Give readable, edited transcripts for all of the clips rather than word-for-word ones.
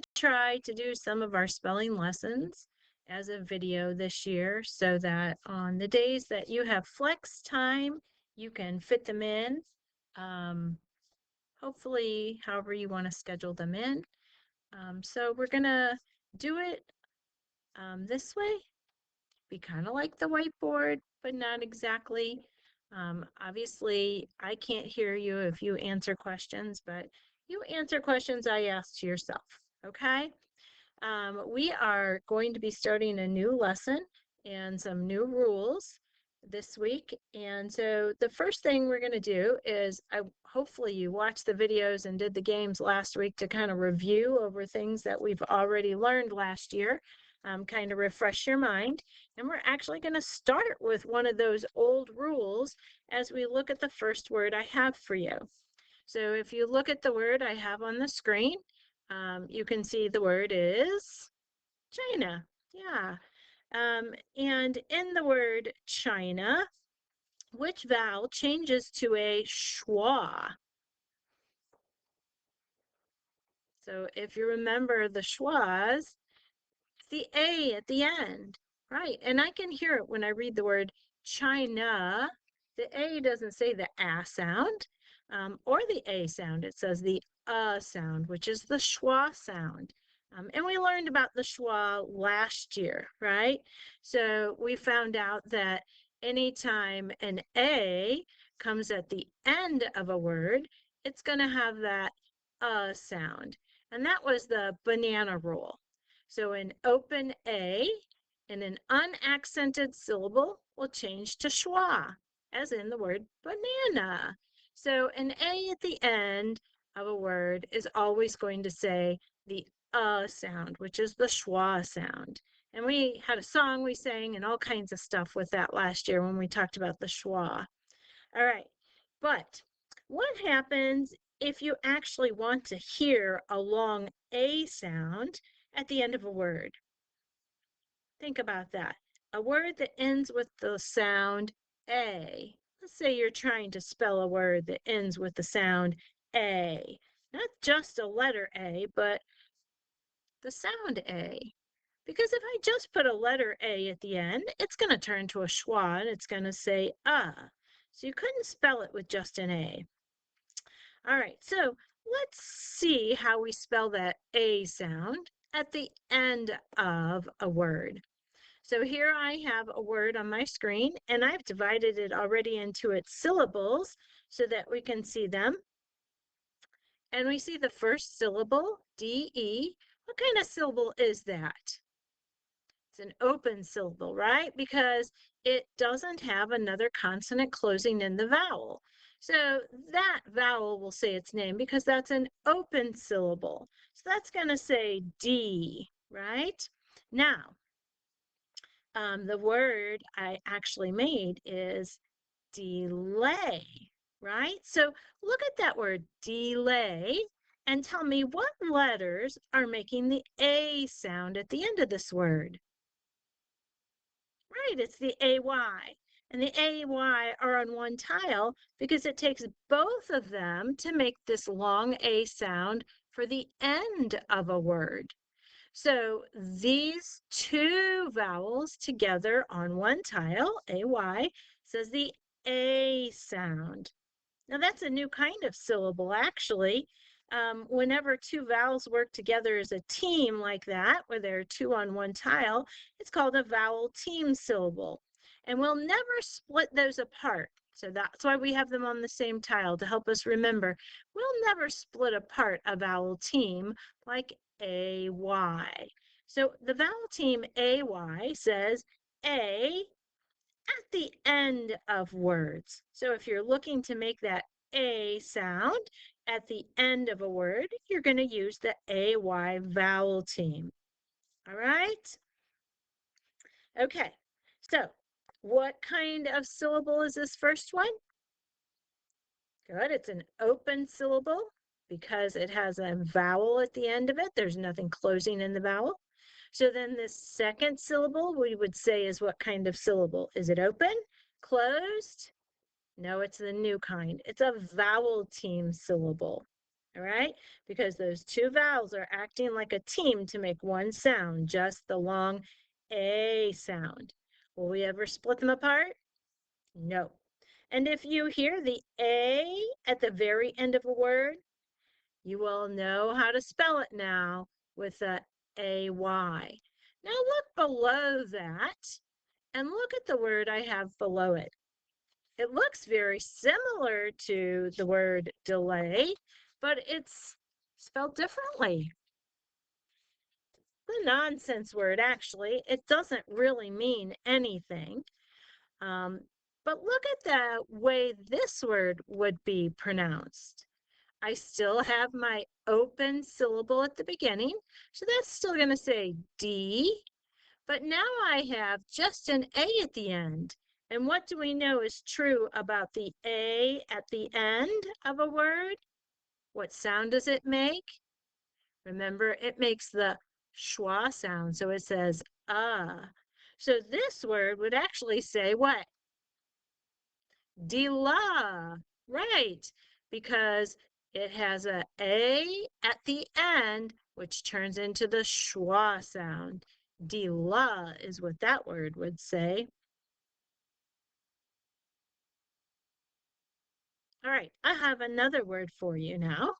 to try to do some of our spelling lessons as a video this year so that on the days that you have flex time, you can fit them in. Um, Hopefully, however you want to schedule them in. So we're going to do it this way, be kind of like the whiteboard, but not exactly. Obviously, I can't hear you if you answer questions, but you answer questions I ask to yourself, okay? We are going to be starting a new lesson and some new rules this week. And so the first thing we're going to do is hopefully you watched the videos and did the games last week to kind of review over things that we've already learned last year, kind of refresh your mind. And we're actually going to start with one of those old rules as we look at the first word I have for you. So if you look at the word I have on the screen, you can see the word is China. Yeah. And in the word China, which vowel changes to a schwa? So if you remember the schwas, the A at the end, right? And I can hear it when I read the word China. The A doesn't say the A sound or the A sound. It says the sound, which is the schwa sound. And we learned about the schwa last year, right? So we found out that anytime an A comes at the end of a word, it's going to have that sound. And that was the banana rule. So an open A in an unaccented syllable will change to schwa, as in the word banana. So an A at the end of a word is always going to say the sound, which is the schwa sound. And we had a song we sang and all kinds of stuff with that last year when we talked about the schwa. All right, but what happens if you actually want to hear a long A sound at the end of a word? Think about that. A word that ends with the sound A. Let's say you're trying to spell a word that ends with the sound A. Not just a letter A, but the sound A. Because if I just put a letter A at the end, it's going to turn to a schwa and it's going to say So you couldn't spell it with just an A. All right, so let's see how we spell that A sound at the end of a word. So here I have a word on my screen and I've divided it already into its syllables so that we can see them. And we see the first syllable, D-E. What kind of syllable is that? It's an open syllable, right? Because it doesn't have another consonant closing in the vowel. So that vowel will say its name because that's an open syllable. So that's going to say D, right? Now, the word I actually made is delay, right? So look at that word delay and tell me what letters are making the A sound at the end of this word. Right, it's the AY. And the AY are on one tile because it takes both of them to make this long A sound for the end of a word. So these two vowels together on one tile, AY, says the A sound. Now that's a new kind of syllable, actually. Whenever two vowels work together as a team like that, where there are two on one tile, it's called a vowel team syllable. And we'll never split those apart. So that's why we have them on the same tile to help us remember. We'll never split apart a vowel team like AY. So the vowel team AY says A at the end of words. So if you're looking to make that A sound at the end of a word, you're going to use the AY vowel team. All right? Okay, so what kind of syllable is this first one? Good, it's an open syllable because it has a vowel at the end of it. There's nothing closing in the vowel. So then the second syllable we would say is what kind of syllable? Is it open, closed? No, it's the new kind. It's a vowel team syllable. all right? Because those two vowels are acting like a team to make one sound, just the long A sound. Will we ever split them apart? No. And if you hear the A at the very end of a word, you will know how to spell it now with a AY. Now look below that and look at the word I have below it. It looks very similar to the word delay, but it's spelled differently. The nonsense word, actually, it doesn't really mean anything. Um, but look at the way this word would be pronounced. I still have my open syllable at the beginning, so that's still going to say D, but now I have just an A at the end. And what do we know is true about the A at the end of a word? What sound does it make? Remember, it makes the schwa sound, so it says So this word would actually say what? Dila, right? Because it has a at the end, which turns into the schwa sound. Dila is what that word would say. All right, I have another word for you now.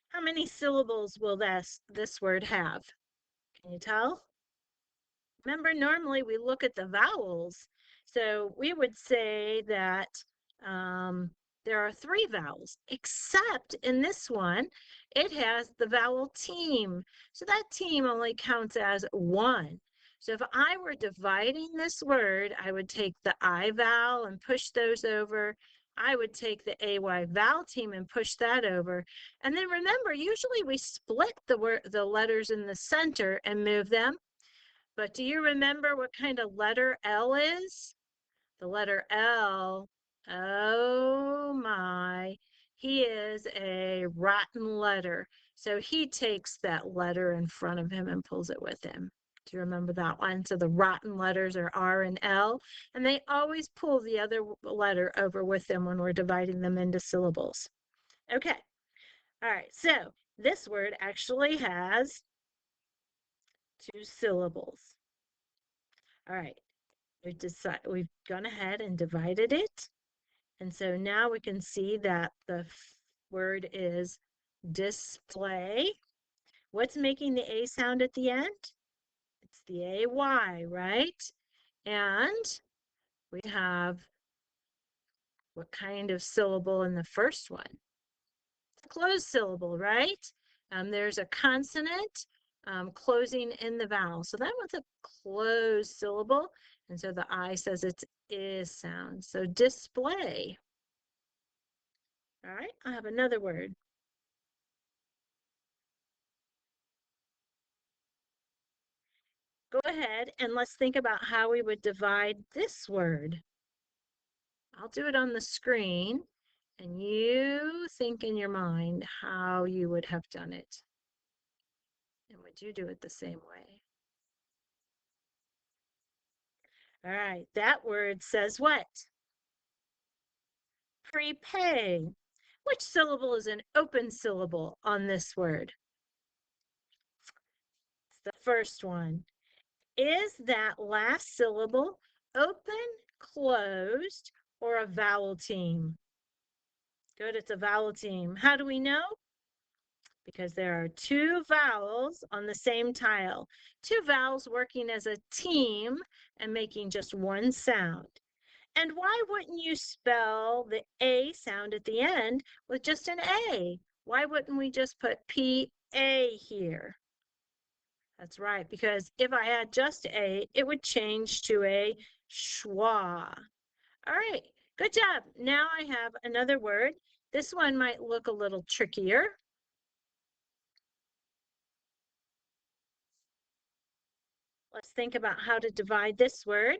How many syllables will this word have? Can you tell? Remember, normally we look at the vowels. So we would say that there are three vowels, except in this one, it has the vowel team. So that team only counts as one. So if I were dividing this word, I would take the I vowel and push those over. I would take the AY vowel team and push that over. And then remember, usually we split the letters in the center and move them. But do you remember what kind of letter L is? The letter L. Oh my. He is a rotten letter. So he takes that letter in front of him and pulls it with him. Do you remember that one? So the rotten letters are R and L, and they always pull the other letter over with them when we're dividing them into syllables. Okay. All right. So this word actually has two syllables. All right. We've gone ahead and divided it. And so now we can see that the word is display. What's making the A sound at the end? It's the AY, right? And we have what kind of syllable in the first one? It's a closed syllable, right? There's a consonant closing in the vowel. So that one's a closed syllable. And so the I says it's is sound. So display. All right, I have another word. Go ahead and let's think about how we would divide this word. I'll do it on the screen and you think in your mind how you would have done it. And would you do it the same way? All right, that word says what? Prepay. Which syllable is an open syllable on this word? It's the first one. Is that last syllable open, closed, or a vowel team? Good, it's a vowel team. How do we know? Because there are two vowels on the same tile. Two vowels working as a team and making just one sound. And why wouldn't you spell the A sound at the end with just an A? Why wouldn't we just put P-A here? That's right, because if I had just A, it would change to a schwa. All right, good job. Now I have another word. This one might look a little trickier. Let's think about how to divide this word.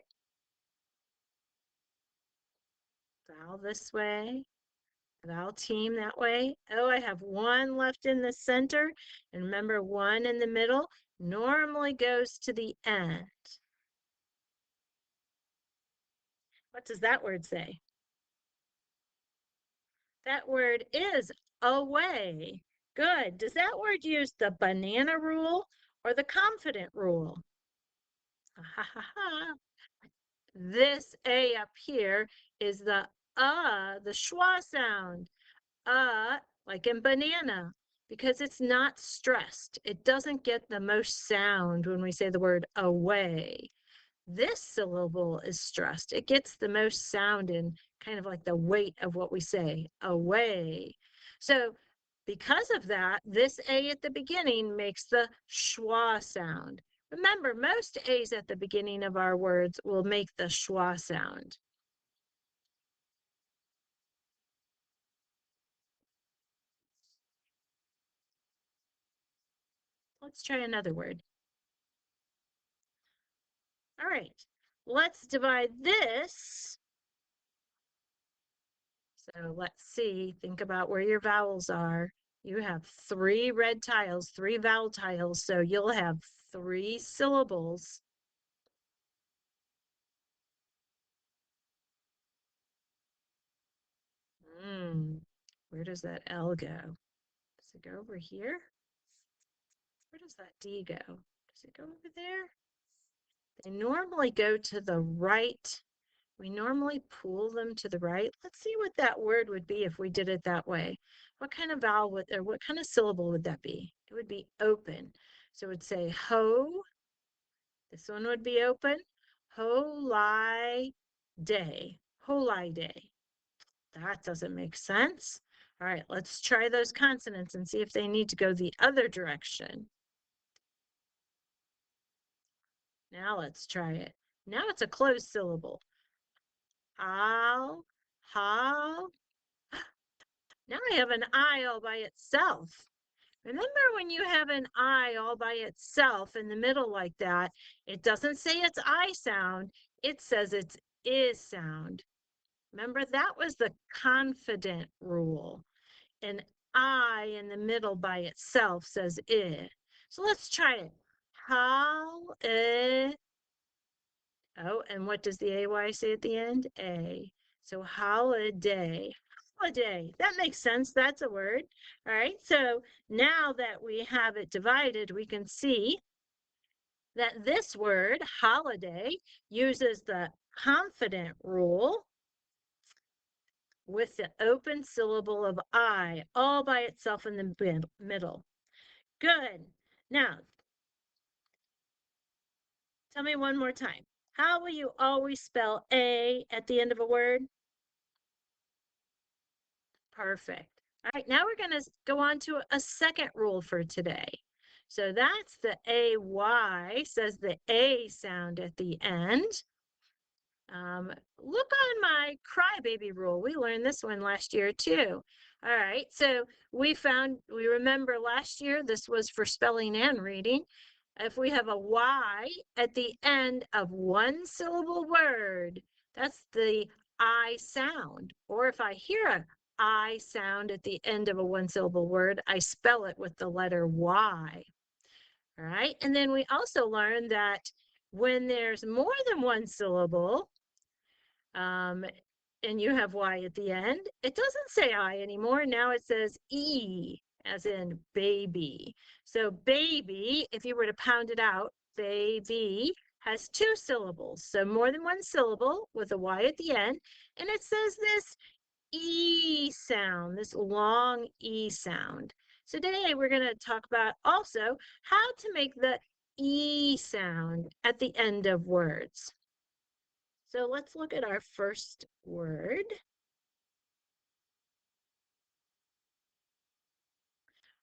Vowel this way, vowel team that way. Oh, I have one left in the center. And remember, one in the middle normally goes to the end. What does that word say? That word is away. Good. Does that word use the banana rule or the confident rule? Ha ha ha. This A up here is the schwa sound. Like in banana, because it's not stressed. It doesn't get the most sound when we say the word away. This syllable is stressed. It gets the most sound in kind of like the weight of what we say, away. So because of that, this A at the beginning makes the schwa sound. Remember, most A's at the beginning of our words will make the schwa sound. Let's try another word. All right, let's divide this. So let's see, think about where your vowels are. You have three red tiles, three vowel tiles, so you'll have three syllables. Where does that L go? Does it go over here? Where does that D go? Does it go over there? They normally go to the right. We normally pull them to the right. Let's see what that word would be if we did it that way. What kind of vowel would, or what kind of syllable would that be? It would be open. So it would say ho. This one would be open. Holy day. Holy day. That doesn't make sense. All right, let's try those consonants and see if they need to go the other direction. Now let's try it. Now it's a closed syllable. How, how. Now I have an I all by itself. Remember when you have an I all by itself in the middle like that, it doesn't say it's I sound, it says it's is sound. Remember, that was the confident rule. An I in the middle by itself says I. So let's try it. How, oh, and what does the AY say at the end? A. So holiday. Holiday. That makes sense. That's a word. All right. So now that we have it divided, we can see that this word, holiday, uses the confident rule with the open syllable of I all by itself in the middle. Good. Now, tell me one more time. How will you always spell A at the end of a word? Perfect. All right, now we're going to go on to a second rule for today. So that's the AY, says the A sound at the end. Look on my crybaby rule. We learned this one last year too. All right, so we remember last year, this was for spelling and reading. If we have a Y at the end of one syllable word, that's the I sound. Or if I hear a I sound at the end of a one syllable word, I spell it with the letter Y. All right, and then we also learned that when there's more than one syllable, um, and you have Y at the end, it doesn't say I anymore. Now it says E, as in baby. So baby, if you were to pound it out, baby has two syllables. So more than one syllable with a Y at the end. And it says this E sound, this long E sound. So today we're going to talk about also how to make the E sound at the end of words. So let's look at our first word.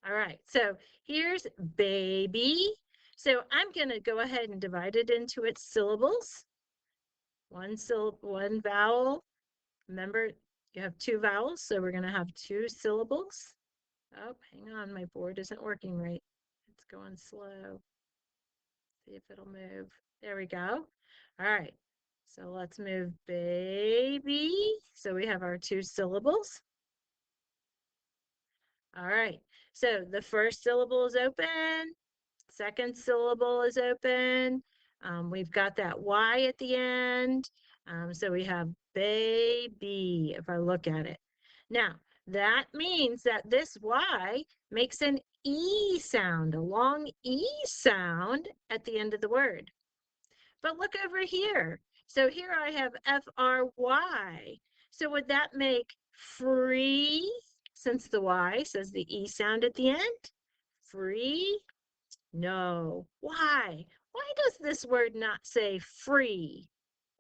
All right, so here's baby. So I'm going to go ahead and divide it into its syllables. One vowel. Remember, you have two vowels, so we're going to have two syllables. Oh, hang on, my board isn't working right. It's going slow. See if it'll move. There we go. All right, so let's move baby. So we have our two syllables. All right, so the first syllable is open, second syllable is open. We've got that Y at the end. So we have baby, if I look at it. Now, That means that this Y makes an E sound, a long E sound at the end of the word. But look over here. So here I have F-R-Y. So would that make free, since the Y says the E sound at the end? Free? No. Why? Why does this word not say free?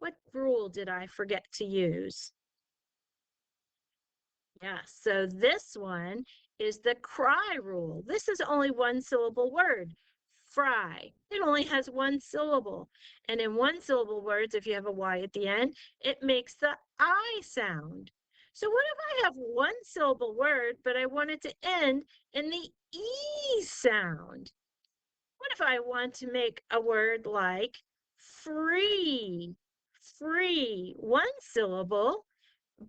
What rule did I forget to use? Yeah, so this one is the cry rule. This is only one syllable word. Fry. It only has one syllable. And in one syllable words, if you have a Y at the end, it makes the I sound. So what if I have one syllable word, but I want it to end in the E sound? What if I want to make a word like free? Free, one syllable,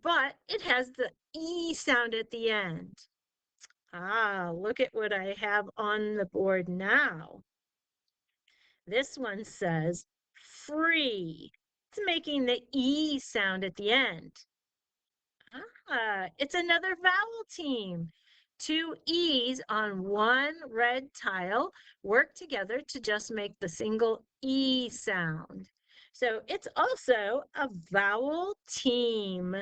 but it has the E sound at the end. Ah, look at what I have on the board now. This one says free. It's making the E sound at the end. It's another vowel team. Two E's on one red tile work together to just make the single E sound. So it's also a vowel team,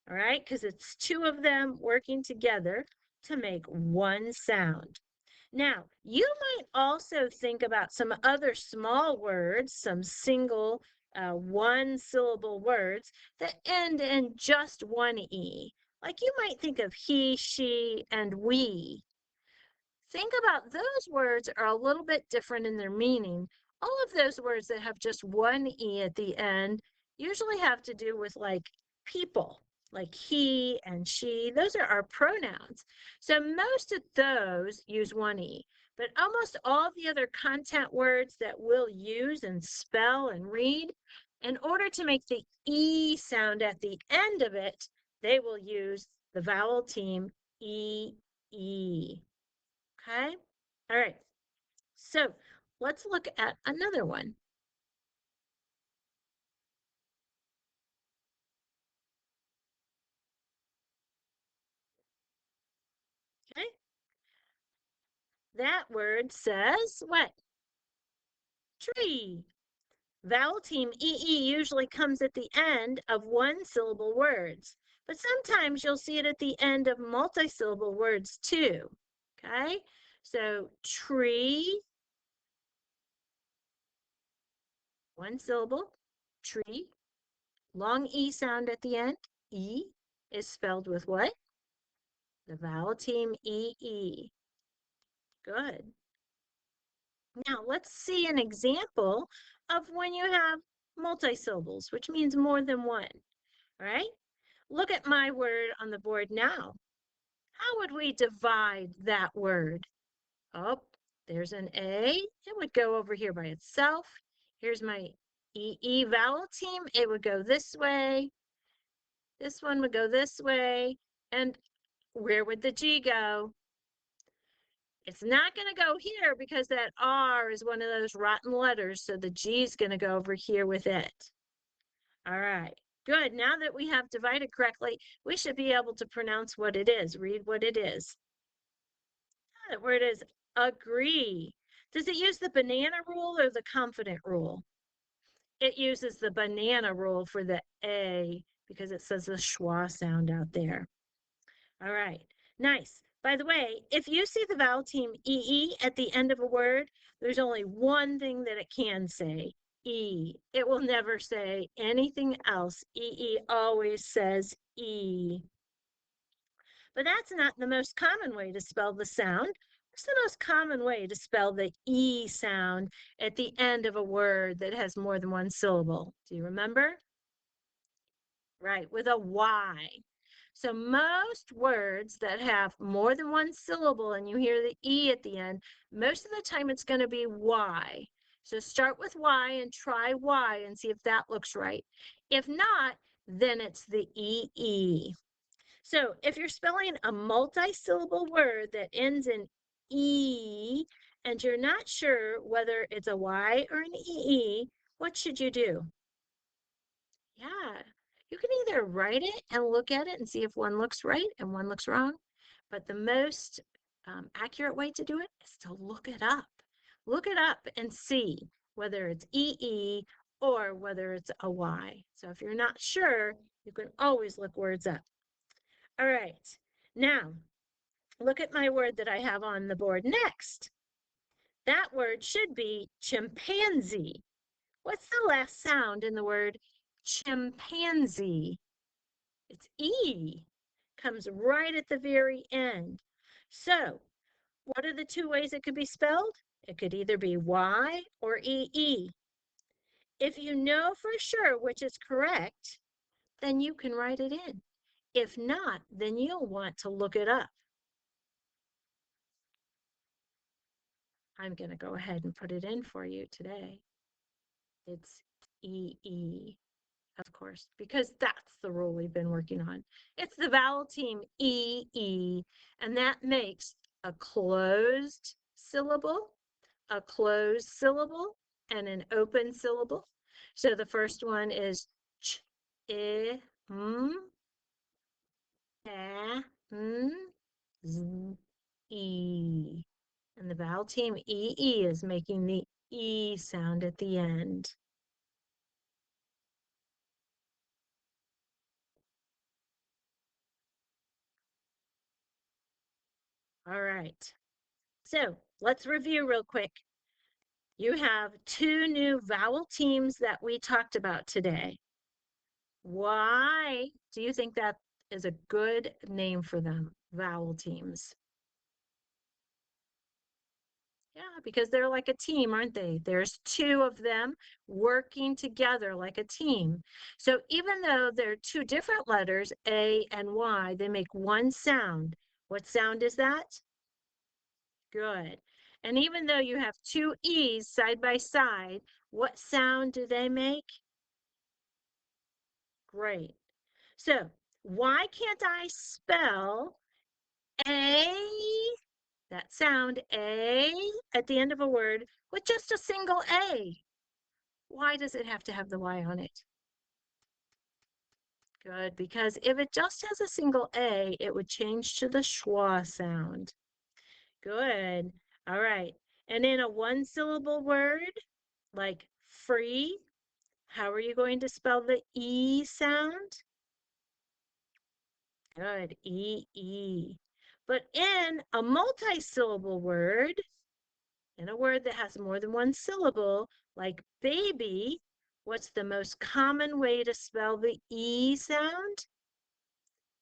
all right? Because it's two of them working together to make one sound. Now, you might also think about some other small words, some single one syllable words that end in just one E. Like you might think of he, she, and we. Think about those words are a little bit different in their meaning. All of those words that have just one E at the end usually have to do with like people, like he and she. Those are our pronouns. So most of those use one E, but almost all the other content words that we'll use and spell and read, in order to make the E sound at the end of it, they will use the vowel team E, E. Okay. All right. So let's look at another one. Okay. That word says what? Tree. Vowel team EE usually comes at the end of one syllable words, but sometimes you'll see it at the end of multi-syllable words too. Okay. So tree, one syllable, tree, long E sound at the end. E is spelled with what? The vowel team EE. Good. Now let's see an example of when you have multisyllables, which means more than one. All right, look at my word on the board now. How would we divide that word? Oh, there's an A. It would go over here by itself. Here's my EE vowel team. It would go this way. This one would go this way. And where would the G go? It's not going to go here because that R is one of those rotten letters. So the G is going to go over here with it. All right. Good. Now that we have divided correctly, we should be able to pronounce what it is. Read what it is. The word is agree. Does it use the banana rule or the confident rule? It uses the banana rule for the A because it says the schwa sound out there. All right, nice. By the way, if you see the vowel team EE at the end of a word, there's only one thing that it can say, E. It will never say anything else. EE always says E. But that's not the most common way to spell the sound. What's the most common way to spell the E sound at the end of a word that has more than one syllable? Do you remember? Right, with a Y. So most words that have more than one syllable and you hear the E at the end, most of the time it's going to be Y. So start with Y and try Y and see if that looks right. If not, then it's the EE. So if you're spelling a multi-syllable word that ends in E and you're not sure whether it's a Y or an EE, what should you do? Yeah, You can either write it and look at it and see if one looks right and one looks wrong, but the most accurate way to do it is to look it up. Look it up and see whether it's EE or whether it's a Y. So if you're not sure, you can always look words up. All right, now look at my word that I have on the board next. That word should be chimpanzee. What's the last sound in the word chimpanzee? It's E. Comes right at the very end. So, what are the two ways it could be spelled? It could either be Y or EE. If you know for sure which is correct, then you can write it in. If not, then you'll want to look it up. I'm going to go ahead and put it in for you today. It's EE, of course, because that's the rule we've been working on. It's the vowel team EE, and that makes a closed syllable, a closed syllable, and an open syllable. So the first one is ch, I, a, z, e. And the vowel team EE is making the E sound at the end. All right. So let's review real quick. You have two new vowel teams that we talked about today. Why do you think that is a good name for them, vowel teams? Yeah, because they're like a team, aren't they? There's two of them working together like a team. So even though they're two different letters, A and Y, they make one sound. What sound is that? Good. And even though you have two E's side by side, what sound do they make? Great. So why can't I spell A, that sound A at the end of a word with just a single A? Why does it have to have the Y on it? Good, because if it just has a single A, it would change to the schwa sound. Good. All right. And in a one syllable word like free, how are you going to spell the E sound? Good, E-E. But in a multi-syllable word, in a word that has more than one syllable, like baby, what's the most common way to spell the E sound?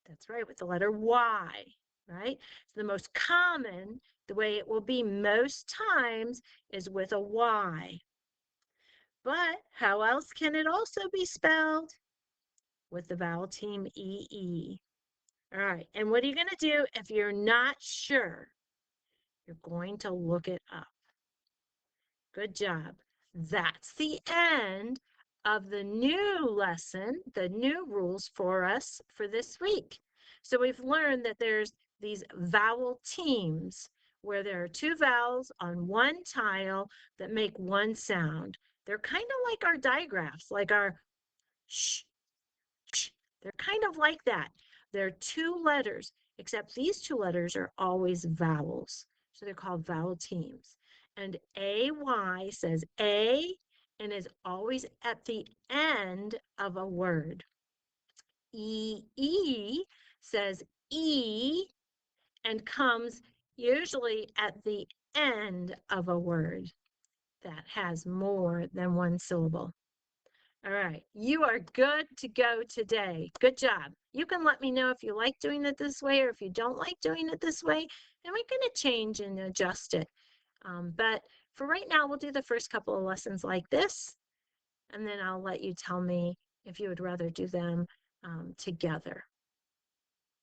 That's right, with the letter Y, right? So the most common, the way it will be most times is with a Y. But how else can it also be spelled? With the vowel team EE. All right, and what are you going to do if you're not sure? You're going to look it up. Good job. That's the end of the new lesson, the new rules for us for this week. So we've learned that there's these vowel teams where there are two vowels on one tile that make one sound. They're kind of like our digraphs, like our sh, sh. They're kind of like that. They're two letters, except these two letters are always vowels. So they're called vowel teams. And AY says A and is always at the end of a word. EE says E and comes usually at the end of a word that has more than one syllable. All right, you are good to go today. Good job. You can let me know if you like doing it this way or if you don't like doing it this way, and we're going to change and adjust it. But for right now, we'll do the first couple of lessons like this, and then I'll let you tell me if you would rather do them together.